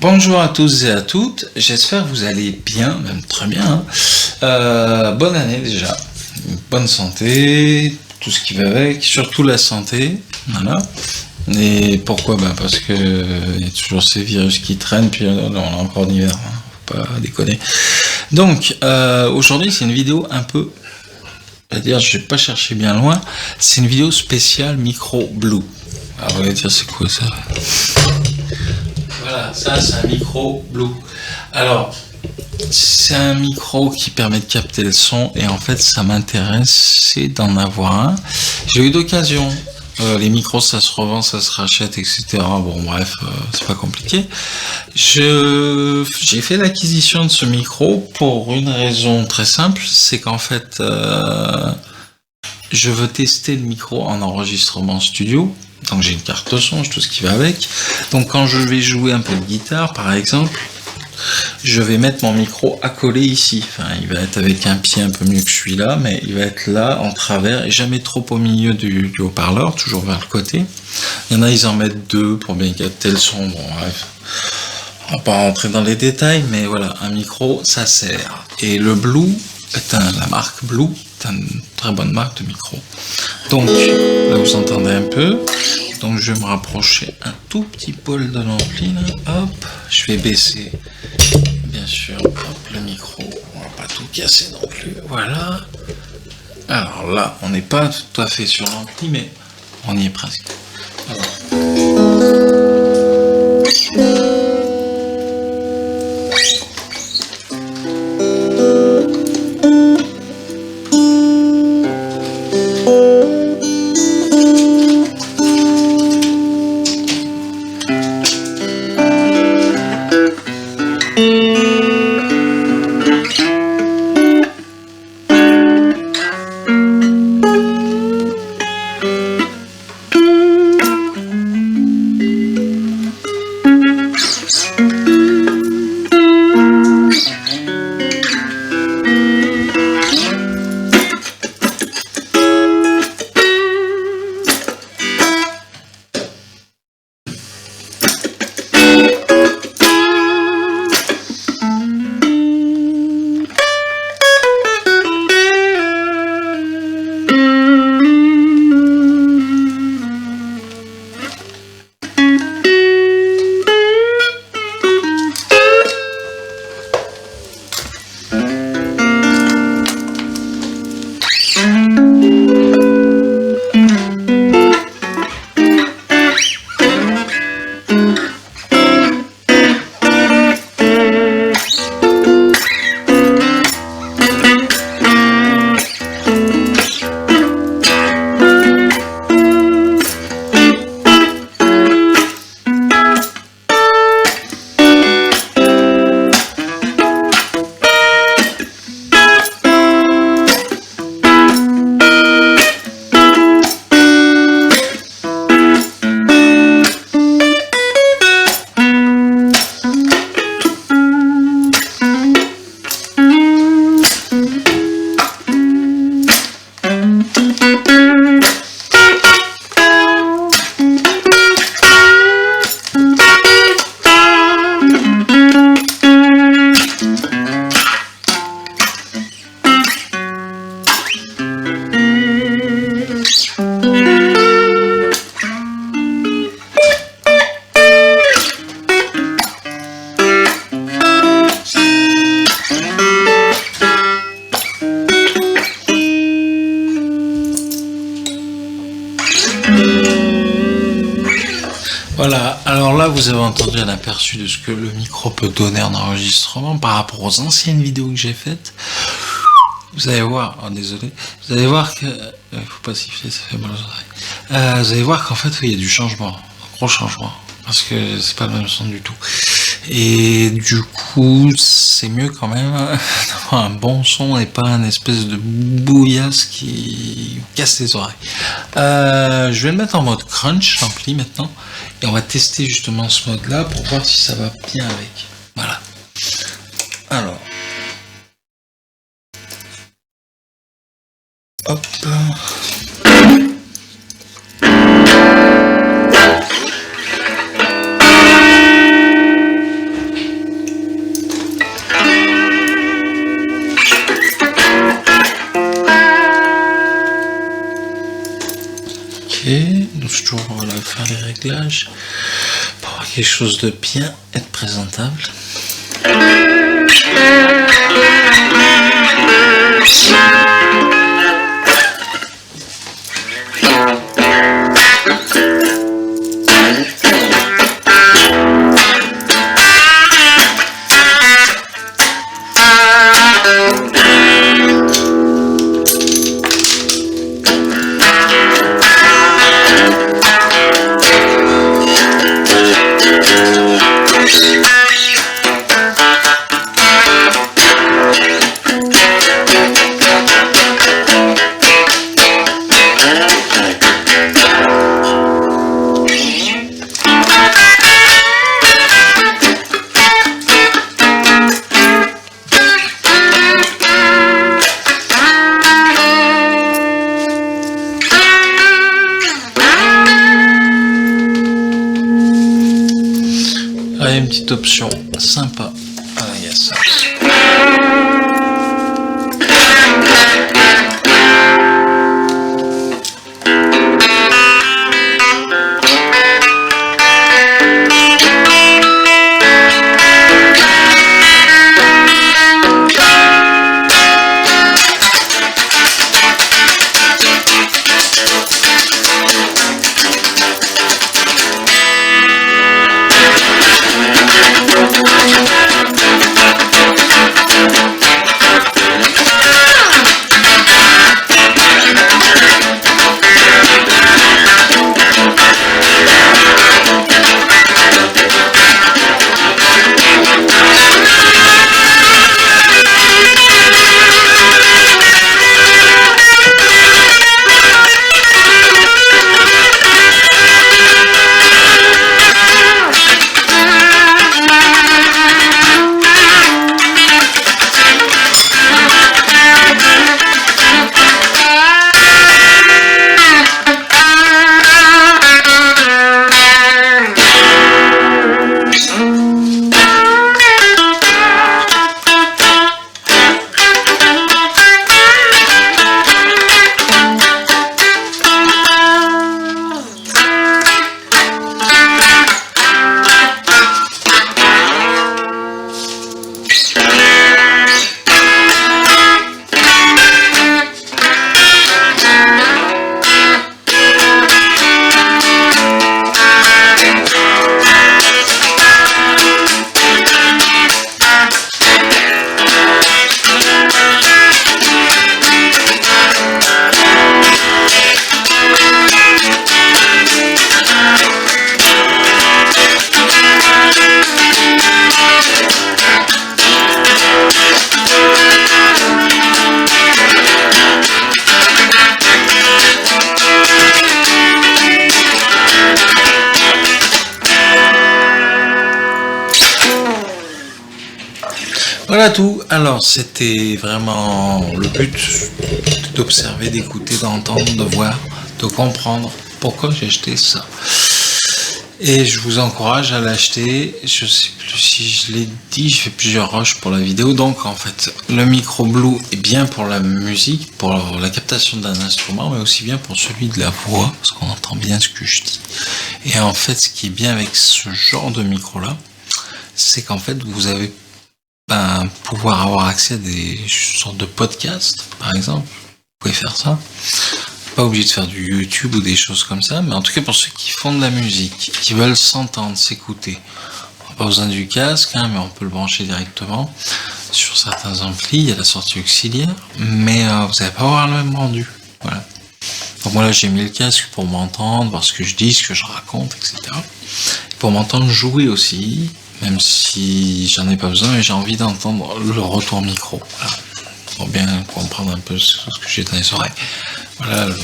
Bonjour à tous et à toutes, j'espère que vous allez bien, même très bien. Bonne année déjà, bonne santé, tout ce qui va avec, surtout la santé, voilà. Et pourquoi? Parce que il y a toujours ces virus qui traînent, puis on a encore l'hiver, hein, faut pas déconner. Donc, aujourd'hui c'est une vidéo un peu, c'est-à-dire je vais pas chercher bien loin, c'est une vidéo spéciale micro Blue. Alors vous allez dire c'est quoi ça? Voilà, ça c'est un micro Blue. Alors, c'est un micro qui permet de capter le son et en fait ça m'intéressait d'en avoir un. J'ai eu d'occasion. Les micros ça se revend, ça se rachète, etc. Bon bref, c'est pas compliqué. J'ai fait l'acquisition de ce micro pour une raison très simple, c'est qu'en fait je veux tester le micro en enregistrement studio. Donc j'ai une carte son, tout ce qui va avec. Donc quand je vais jouer un peu de guitare par exemple, je vais mettre mon micro accolé ici. Enfin, il va être avec un pied un peu mieux que celui-là, mais il va être là en travers et jamais trop au milieu du haut-parleur, toujours vers le côté. Il y en a, ils en mettent deux pour bien capter le son. Bon bref, on va pas rentrer dans les détails, mais voilà, un micro ça sert. Et le Blue est la marque Blue est une très bonne marque de micro. Donc là vous entendez un peu. Donc je vais me rapprocher un tout petit poil de l'ampli là. Hop, je vais baisser bien sûr hop, le micro. On va pas tout casser non plus. Voilà. Alors là, on n'est pas tout à fait sur l'ampli, mais on y est presque. Alors. Voilà, alors là vous avez entendu un aperçu de ce que le micro peut donner en enregistrement par rapport aux anciennes vidéos que j'ai faites. Vous allez voir, oh, désolé, vous allez voir que, faut pas siffler, ça fait mal aux oreilles. Vous allez voir qu'en fait il y a du changement, un gros changement, parce que c'est pas le même son du tout. Et du coup, c'est mieux quand même d'avoir un bon son et pas un espèce de bouillasse qui casse les oreilles. Je vais le mettre en mode crunch, l'ampli maintenant, et on va tester justement ce mode-là pour voir si ça va bien avec. Voilà. Alors. Hop. réglages pour avoir quelque chose de bien et de présentable. Ah, il y a une petite option sympa. Ah, il y a ça. Voilà tout. Alors c'était vraiment le but d'observer, d'écouter, d'entendre, de voir, de comprendre pourquoi j'ai acheté ça. Et je vous encourage à l'acheter. Je sais plus si je l'ai dit, je fais plusieurs rushs pour la vidéo. Donc en fait, le micro Blue est bien pour la musique, pour la captation d'un instrument, mais aussi bien pour celui de la voix, parce qu'on entend bien ce que je dis. Et en fait, ce qui est bien avec ce genre de micro là, c'est qu'en fait vous avez pouvoir avoir accès à des sortes de podcasts, par exemple. Vous pouvez faire ça. Pas obligé de faire du YouTube ou des choses comme ça, mais en tout cas pour ceux qui font de la musique, qui veulent s'entendre, s'écouter, on n'a pas besoin du casque, hein, mais on peut le brancher directement. Sur certains amplis, il y a la sortie auxiliaire, mais vous n'allez pas avoir le même rendu. Voilà. Donc moi là j'ai mis le casque pour m'entendre, voir ce que je dis, ce que je raconte, etc. Et pour m'entendre jouer aussi, même si j'en ai pas besoin et j'ai envie d'entendre le retour micro. Voilà. Pour bien comprendre un peu ce que j'ai dans les oreilles. Voilà le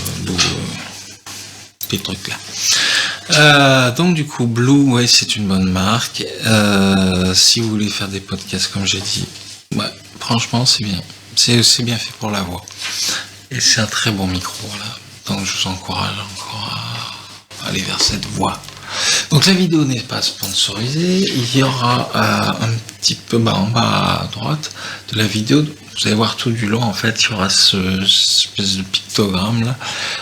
petit truc là. Donc du coup Blue, ouais, c'est une bonne marque. Si vous voulez faire des podcasts comme j'ai dit, ouais, franchement c'est bien. C'est bien fait pour la voix. Et c'est un très bon micro là. Donc je vous encourage encore à aller vers cette voie. Donc la vidéo n'est pas sponsorisée, il y aura un petit peu en bas à droite de la vidéo, vous allez voir tout du long en fait, il y aura cette espèce de pictogramme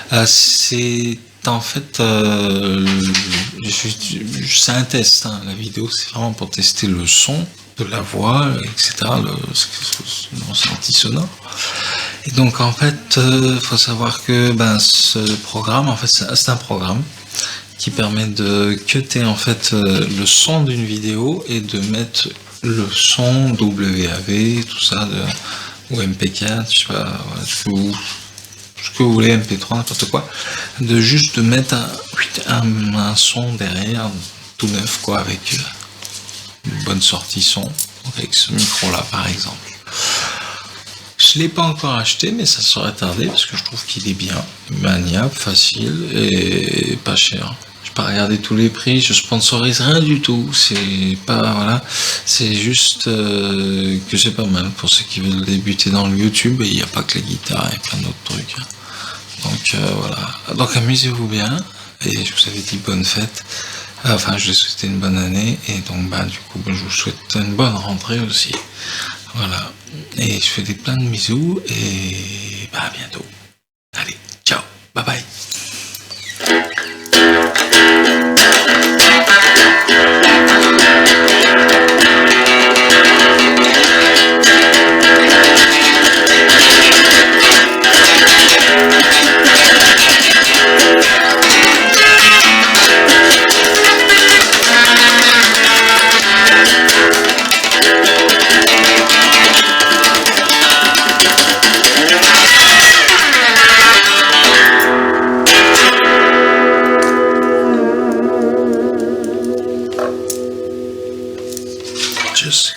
là, c'est en fait, c'est un test, hein. La vidéo, c'est vraiment pour tester le son de la voix, etc., le ressenti sonore. Et donc, en fait, faut savoir que ce programme, en fait, c'est un programme qui permet de cutter en fait le son d'une vidéo et de mettre le son WAV, tout ça, ou MP4, je sais pas, ce que vous voulez, MP3, n'importe quoi, de mettre un son derrière, tout neuf, quoi, avec une bonne sortie son, avec ce micro-là, par exemple. Je l'ai pas encore acheté, mais ça serait tardé parce que je trouve qu'il est bien, maniable, facile et pas cher. Je pas regarder tous les prix, je sponsorise rien du tout, c'est pas, voilà, c'est juste que c'est pas mal pour ceux qui veulent débuter dans le YouTube, et il n'y a pas que la guitare, il y a plein d'autres trucs. Donc voilà, donc amusez-vous bien, et je vous avais dit bonne fête, enfin je vous ai souhaité une bonne année, et donc du coup je vous souhaite une bonne rentrée aussi, voilà, et je fais plein de bisous, et à bientôt, allez, ciao, bye bye. Just